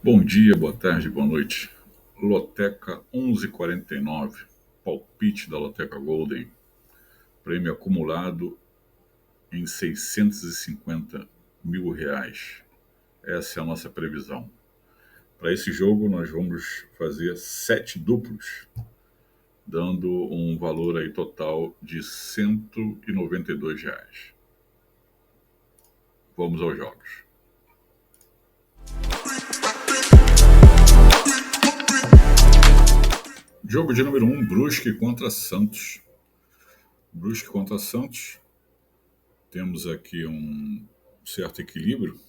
Bom dia, boa tarde, boa noite. Loteca 1149, palpite da Loteca Golden, prêmio acumulado em R$ 650 mil. Essa é a nossa previsão. Para esse jogo, nós vamos fazer 7 duplos, dando um valor aí total de R$ 192. Vamos aos jogos. Jogo de número 1, Brusque contra Santos. Brusque contra Santos. Temos aqui um certo equilíbrio,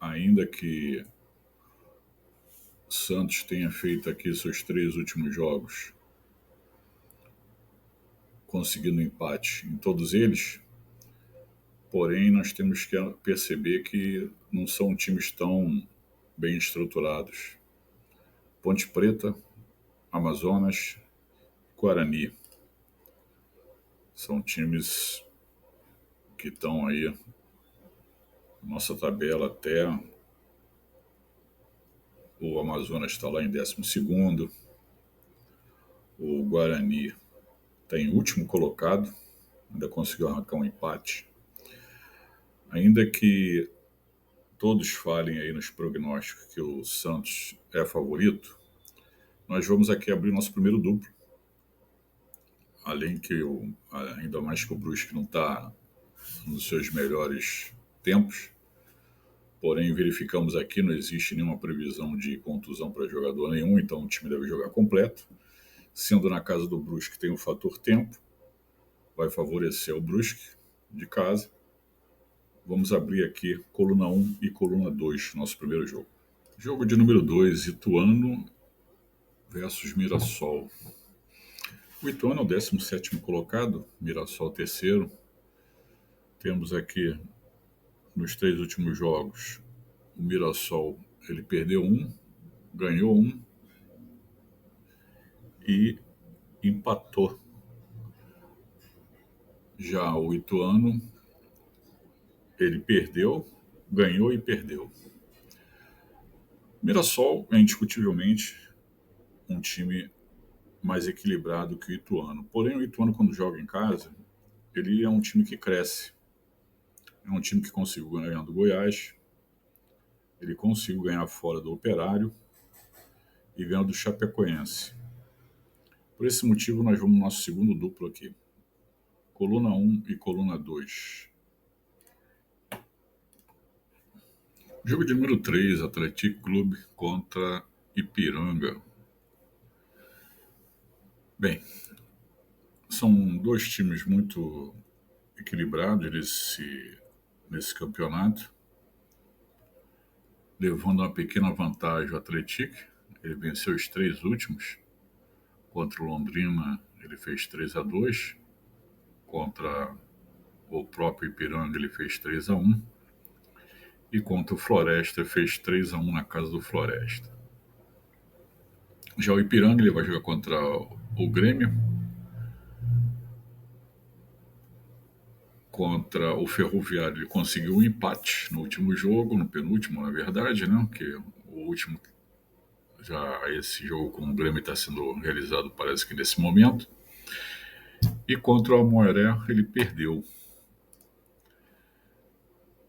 ainda que Santos tenha feito aqui seus 3 últimos jogos, conseguindo empate em todos eles. Porém, nós temos que perceber que não são times tão bem estruturados. Ponte Preta, Amazonas, Guarani são times que estão aí na nossa tabela. Até o Amazonas está lá em 12º, o Guarani está em último colocado, ainda conseguiu arrancar um empate. Ainda que todos falem aí nos prognósticos que o Santos é favorito, nós vamos aqui abrir nosso primeiro duplo. Ainda mais que o Brusque não está nos seus melhores tempos, porém verificamos aqui, não existe nenhuma previsão de contusão para jogador nenhum, então o time deve jogar completo. Sendo na casa do Brusque, tem o fator tempo, vai favorecer o Brusque de casa. Vamos abrir aqui coluna 1 e coluna 2, nosso primeiro jogo. Jogo de número 2, Ituano versus Mirassol. O Ituano é o 17º colocado, Mirassol terceiro. Temos aqui, nos 3 últimos jogos, o Mirassol ele perdeu um, ganhou um e empatou. Já o Ituano, ele perdeu, ganhou e perdeu. Mirassol é indiscutivelmente um time mais equilibrado que o Ituano. Porém, o Ituano, quando joga em casa, ele é um time que cresce. É um time que conseguiu ganhar do Goiás, ele conseguiu ganhar fora do Operário e ganhar do Chapecoense. Por esse motivo, nós vamos no nosso segundo duplo aqui. Coluna 1 e coluna 2. Jogo de número 3, Atlético Clube contra Ipiranga. Bem, são 2 times muito equilibrados nesse campeonato, levando uma pequena vantagem o Atlético. Ele venceu os 3 últimos. Contra o Londrina, ele fez 3-2. Contra o próprio Ipiranga, ele fez 3-1. E contra o Floresta, fez 3-1 na casa do Floresta. Já o Ipiranga, ele vai jogar contra o Grêmio, contra o Ferroviário. Ele conseguiu um empate no último jogo, no penúltimo, na verdade, né? Que o último, já esse jogo com o Grêmio está sendo realizado, parece que nesse momento. E contra o Amoaré, ele perdeu.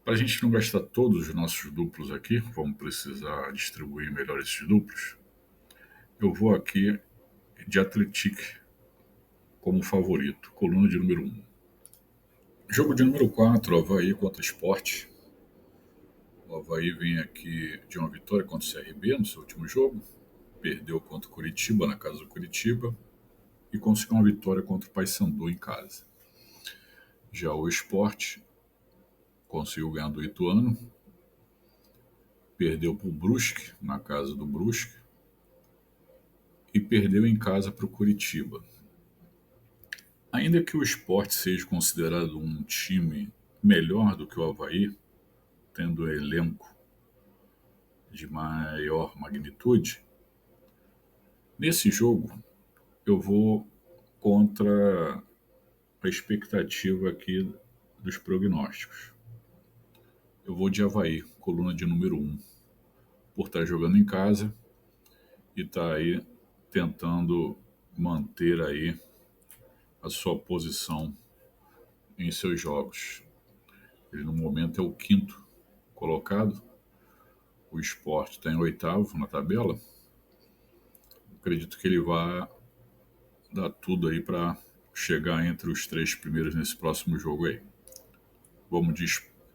Para a gente não gastar todos os nossos duplos aqui, vamos precisar distribuir melhor esses duplos. Eu vou aqui de Atlético como favorito, coluna de número 1. Jogo de número 4, Avaí contra Sport. O Avaí vem aqui de uma vitória contra o CRB no seu último jogo, perdeu contra o Curitiba, na casa do Curitiba, e conseguiu uma vitória contra o Paysandu em casa. Já o Sport conseguiu ganhar do Ituano, perdeu para o Brusque, na casa do Brusque, e perdeu em casa para o Curitiba. Ainda que o Sport seja considerado um time melhor do que o Avaí, tendo um elenco de maior magnitude, nesse jogo eu vou contra a expectativa aqui dos prognósticos. Eu vou de Avaí, coluna de número 1. por estar jogando em casa e está aí tentando manter aí a sua posição em seus jogos. Ele no momento é o quinto colocado, o Sport está em oitavo na tabela. Acredito que ele vai dar tudo aí para chegar entre os 3 primeiros nesse próximo jogo aí. Vamos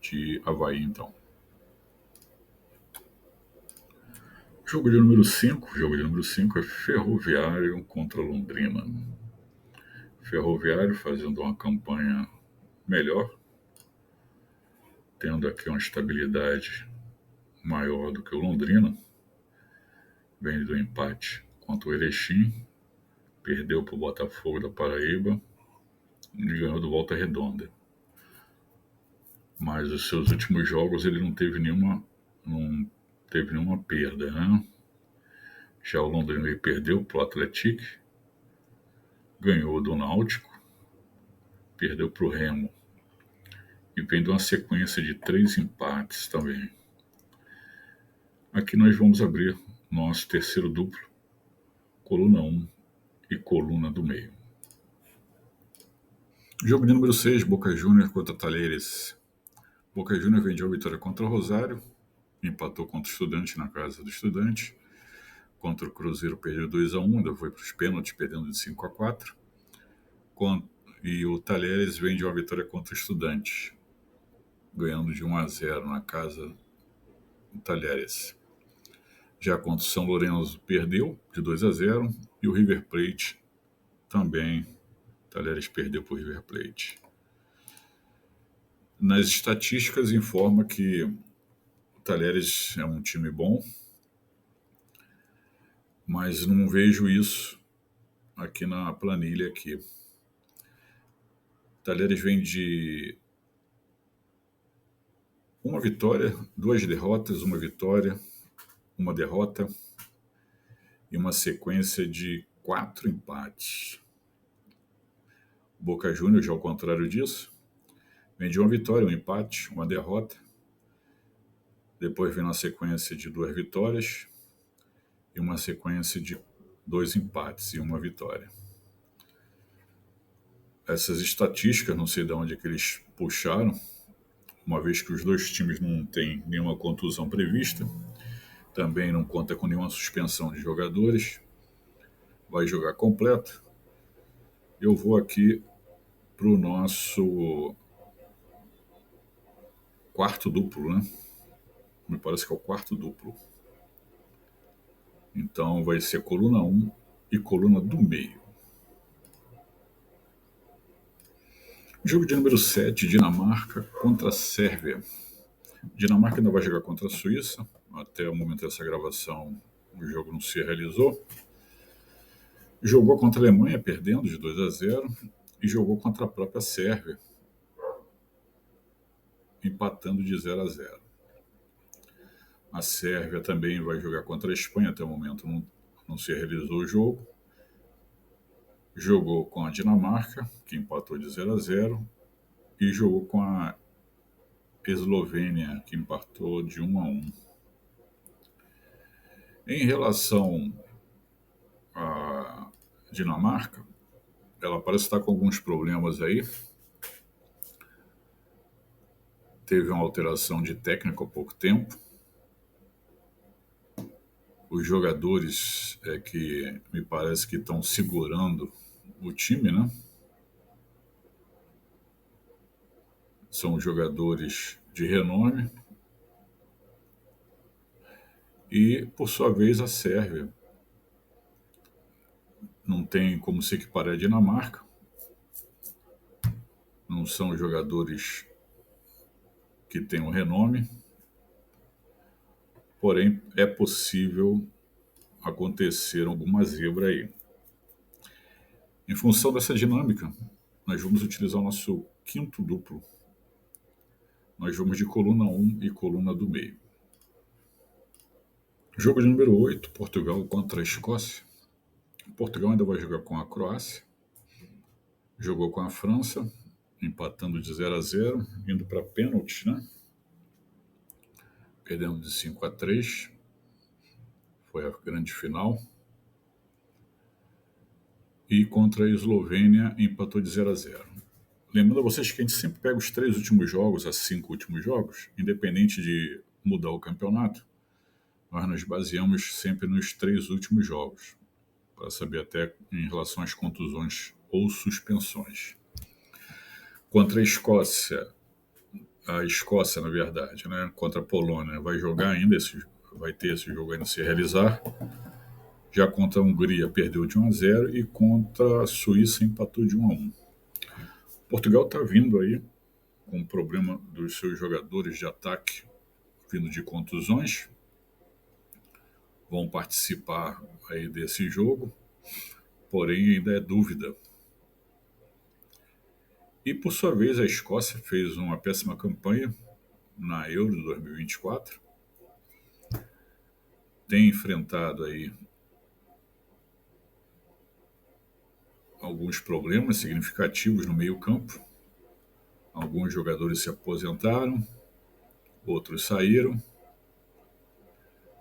de Avaí então. Jogo de número 5. Jogo de número 5 é Ferroviário contra Londrina. Ferroviário fazendo uma campanha melhor, tendo aqui uma estabilidade maior do que o Londrina. Vem do empate contra o Erechim, perdeu para o Botafogo da Paraíba e ganhou do Volta Redonda. Mas os seus últimos jogos ele não teve nenhuma perda, né? Já o Londrina ele perdeu para o Atlético, ganhou do Náutico, perdeu para o Remo e vem de uma sequência de 3 empates também. Aqui nós vamos abrir nosso terceiro duplo, coluna 1 e coluna do meio. Jogo de número 6, Boca Juniors contra Talheres. Boca Juniors vem de uma vitória contra o Rosário, empatou contra o Estudante na casa do Estudante. Contra o Cruzeiro perdeu 2-1, ainda foi para os pênaltis, perdendo de 5-4. E o Talheres vem de uma vitória contra o Estudante, ganhando de 1-0 na casa do Talheres. Já contra o São Lourenço perdeu de 2-0 e o River Plate também. O Talheres perdeu para o River Plate. Nas estatísticas informa que o Talheres é um time bom, mas não vejo isso aqui na planilha aqui. O Talheres vem de uma vitória, 2 derrotas, uma vitória, uma derrota e uma sequência de 4 empates. Boca Juniors, já ao contrário disso, vem de uma vitória, um empate, uma derrota. Depois vem uma sequência de 2 vitórias e uma sequência de 2 empates e uma vitória. Essas estatísticas, não sei de onde é que eles puxaram, uma vez que os dois times não têm nenhuma contusão prevista, também não conta com nenhuma suspensão de jogadores, vai jogar completo. Eu vou aqui para o nosso quarto duplo, né? Me parece que é o quarto duplo. Então vai ser coluna 1 e coluna do meio. Jogo de número 7, Dinamarca contra a Sérvia. Dinamarca ainda vai jogar contra a Suíça. Até o momento dessa gravação, o jogo não se realizou. Jogou contra a Alemanha, perdendo de 2-0. E jogou contra a própria Sérvia, empatando de 0-0. A Sérvia também vai jogar contra a Espanha. Até o momento não se realizou o jogo. Jogou com a Dinamarca, que empatou de 0-0. E jogou com a Eslovênia, que empatou de 1-1. Em relação à Dinamarca, ela parece estar com alguns problemas aí. Teve uma alteração de técnico há pouco tempo. Os jogadores que me parece que estão segurando o time, né? São jogadores de renome. E, por sua vez, a Sérvia não tem como se equiparar à Dinamarca. Não são jogadores que tenham renome. Porém, é possível acontecer alguma zebra aí. Em função dessa dinâmica, nós vamos utilizar o nosso quinto duplo. Nós vamos de coluna 1 e coluna do meio. Jogo de número 8, Portugal contra a Escócia. Portugal ainda vai jogar com a Croácia. Jogou com a França, empatando de 0-0, indo para pênalti, né? Perdendo de 5-3. foi a grande final. E contra a Eslovênia empatou de 0-0. Lembrando a vocês que a gente sempre pega os 3 últimos jogos, os 5 últimos jogos, independente de mudar o campeonato, nós nos baseamos sempre nos 3 últimos jogos, para saber até em relação às contusões ou suspensões. Contra a Escócia, na verdade, né? Contra a Polônia, vai jogar ainda, vai ter esse jogo ainda a se realizar. Já contra a Hungria perdeu de 1-0 e contra a Suíça empatou de 1-1. Portugal está vindo aí com um problema dos seus jogadores de ataque vindo de contusões. Vão participar aí desse jogo, porém ainda é dúvida. E por sua vez a Escócia fez uma péssima campanha na Euro de 2024. Tem enfrentado aí alguns problemas significativos no meio-campo. Alguns jogadores se aposentaram, outros saíram.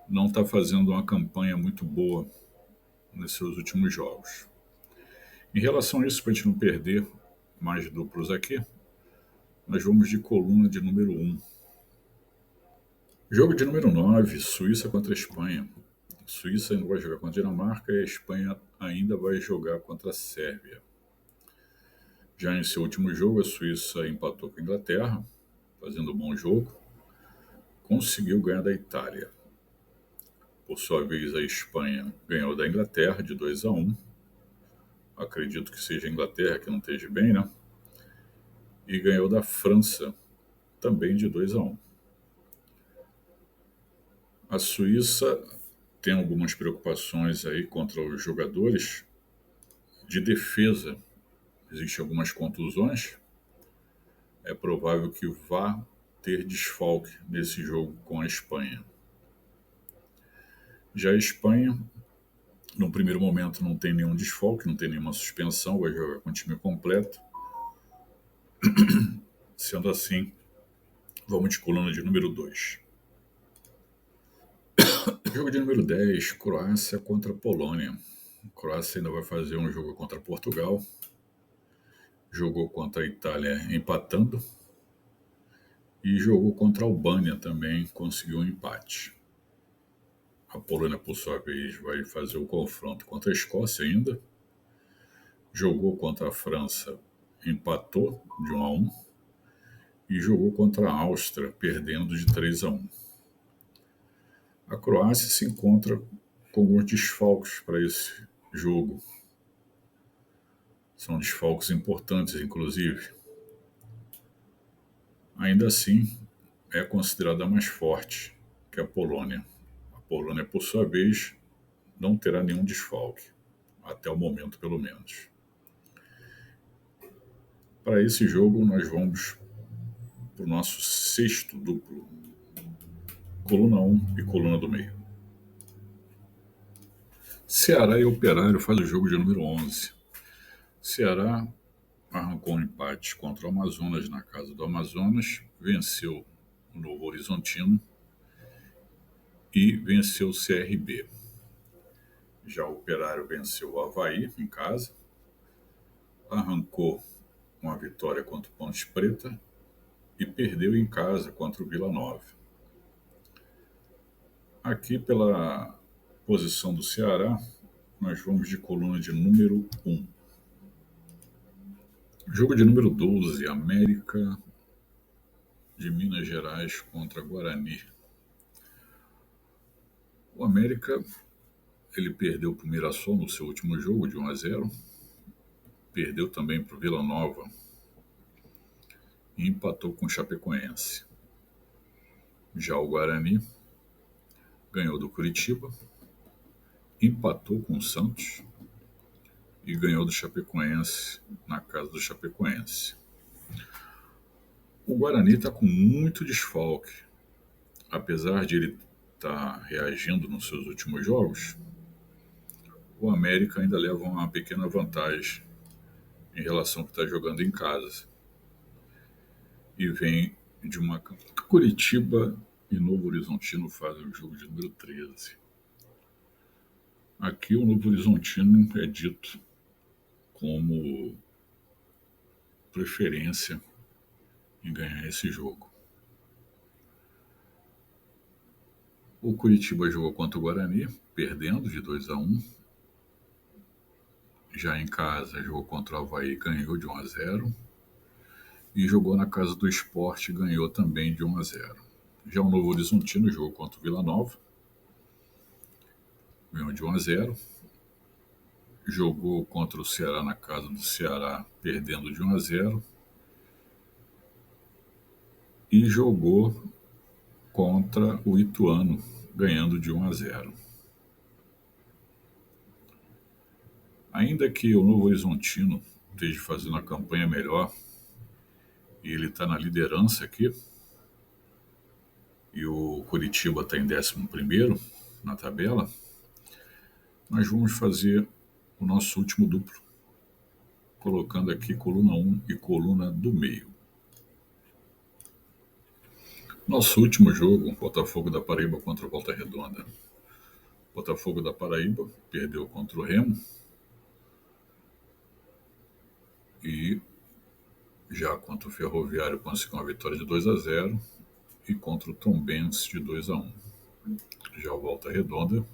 Não está fazendo uma campanha muito boa nos seus últimos jogos. Em relação a isso, para a gente não perder mais duplos aqui, nós vamos de coluna de número 1. Jogo de número 9, Suíça contra a Espanha. A Suíça ainda vai jogar contra a Dinamarca e a Espanha ainda vai jogar contra a Sérvia. Já em seu último jogo, a Suíça empatou com a Inglaterra, fazendo um bom jogo. Conseguiu ganhar da Itália. Por sua vez, a Espanha ganhou da Inglaterra de 2-1. Acredito que seja a Inglaterra que não esteja bem, né? E ganhou da França também de 2-1. A Suíça tem algumas preocupações aí contra os jogadores de defesa. Existem algumas contusões. É provável que vá ter desfalque nesse jogo com a Espanha. Já a Espanha, no primeiro momento, não tem nenhum desfalque, não tem nenhuma suspensão, vai jogar com o time completo. Sendo assim, vamos de coluna de número 2. Jogo de número 10, Croácia contra Polônia. A Croácia ainda vai fazer um jogo contra Portugal. Jogou contra a Itália empatando. E jogou contra a Albânia também, conseguiu um empate. A Polônia, por sua vez, vai fazer o confronto contra a Escócia ainda. Jogou contra a França, empatou de 1-1. E jogou contra a Áustria, perdendo de 3-1. A Croácia se encontra com alguns desfalques para esse jogo. São desfalques importantes, inclusive. Ainda assim, é considerada mais forte que a Polônia. A Polônia, por sua vez, não terá nenhum desfalque, até o momento, pelo menos. Para esse jogo, nós vamos para o nosso 6º duplo, coluna 1 e coluna do meio. Ceará e Operário faz o jogo de número 11. Ceará arrancou um empate contra o Amazonas na casa do Amazonas, venceu o Novo Horizontino e venceu o CRB. Já o Operário venceu o Avaí em casa, arrancou uma vitória contra o Ponte Preta e perdeu em casa contra o Vila Nova. Aqui pela posição do Ceará, nós vamos de coluna de número 1. Jogo de número 12, América de Minas Gerais contra Guarani. O América, ele perdeu para o Mirassol no seu último jogo de 1-0, perdeu também para o Vila Nova e empatou com o Chapecoense. Já o Guarani ganhou do Curitiba, empatou com o Santos e ganhou do Chapecoense na casa do Chapecoense. O Guarani está com muito desfalque. Apesar de ele estar reagindo nos seus últimos jogos, o América ainda leva uma pequena vantagem em relação ao que está jogando em casa. E vem de uma... Curitiba e Novo Horizontino fazem o jogo de número 13. Aqui o Novo Horizontino é dito como preferência em ganhar esse jogo. O Curitiba jogou contra o Guarani, perdendo de 2-1. Já em casa, jogou contra o Avaí, ganhou de 1-0. E jogou na casa do Sport, ganhou também de 1-0. Já o Novo Horizontino jogou contra o Vila Nova, ganhou de 1-0. Jogou contra o Ceará na casa do Ceará, perdendo de 1-0. E jogou contra o Ituano, ganhando de 1-0. Ainda que o Novo Horizontino esteja fazendo a campanha melhor, e ele está na liderança aqui, e o Curitiba está em 11º na tabela, nós vamos fazer o nosso último duplo, colocando aqui coluna 1 e coluna do meio. Nosso último jogo, Botafogo da Paraíba contra o Volta Redonda. Botafogo da Paraíba perdeu contra o Remo e já contra o Ferroviário conseguiu uma vitória de 2-0 e contra o Tombense de 2-1. Já o Volta Redonda,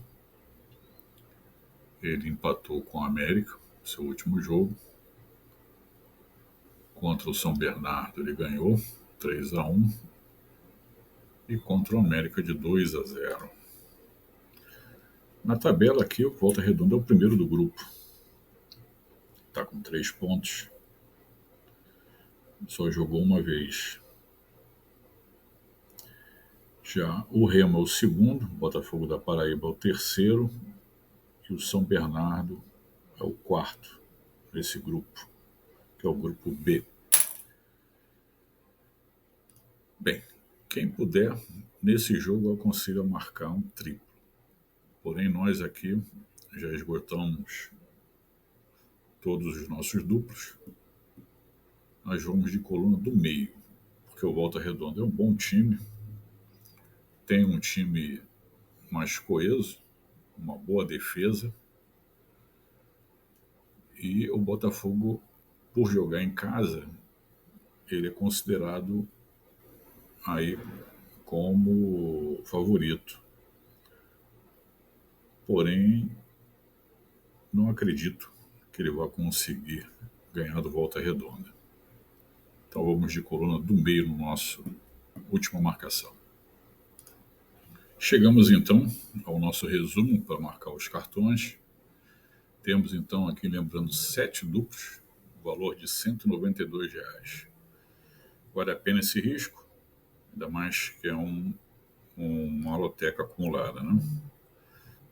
ele empatou com o América, seu último jogo. Contra o São Bernardo ele ganhou 3-1 e contra o América de 2-0. Na tabela aqui, o Volta Redonda é o primeiro do grupo. Está com 3 pontos. Só jogou uma vez. Já o Remo é o segundo, o Botafogo da Paraíba é o terceiro e o São Bernardo é o quarto nesse grupo, que é o grupo B. Bem, quem puder, nesse jogo eu aconselho a marcar um triplo. Porém, nós aqui já esgotamos todos os nossos duplos. Nós vamos de coluna do meio, porque o Volta Redonda é um bom time, tem um time mais coeso, uma boa defesa, e o Botafogo, por jogar em casa, ele é considerado aí como favorito. Porém, não acredito que ele vá conseguir ganhar do Volta Redonda. Então vamos de coluna do meio no nosso última marcação. Chegamos então ao nosso resumo para marcar os cartões. Temos então aqui, lembrando, 7 duplos, valor de R$ 192. Vale a pena esse risco, ainda mais que é uma loteca acumulada, né?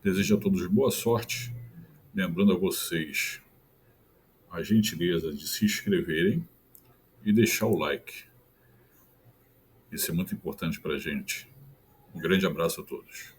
Desejo a todos boa sorte, lembrando a vocês a gentileza de se inscreverem e deixar o like. Isso é muito importante para a gente. Um grande abraço a todos.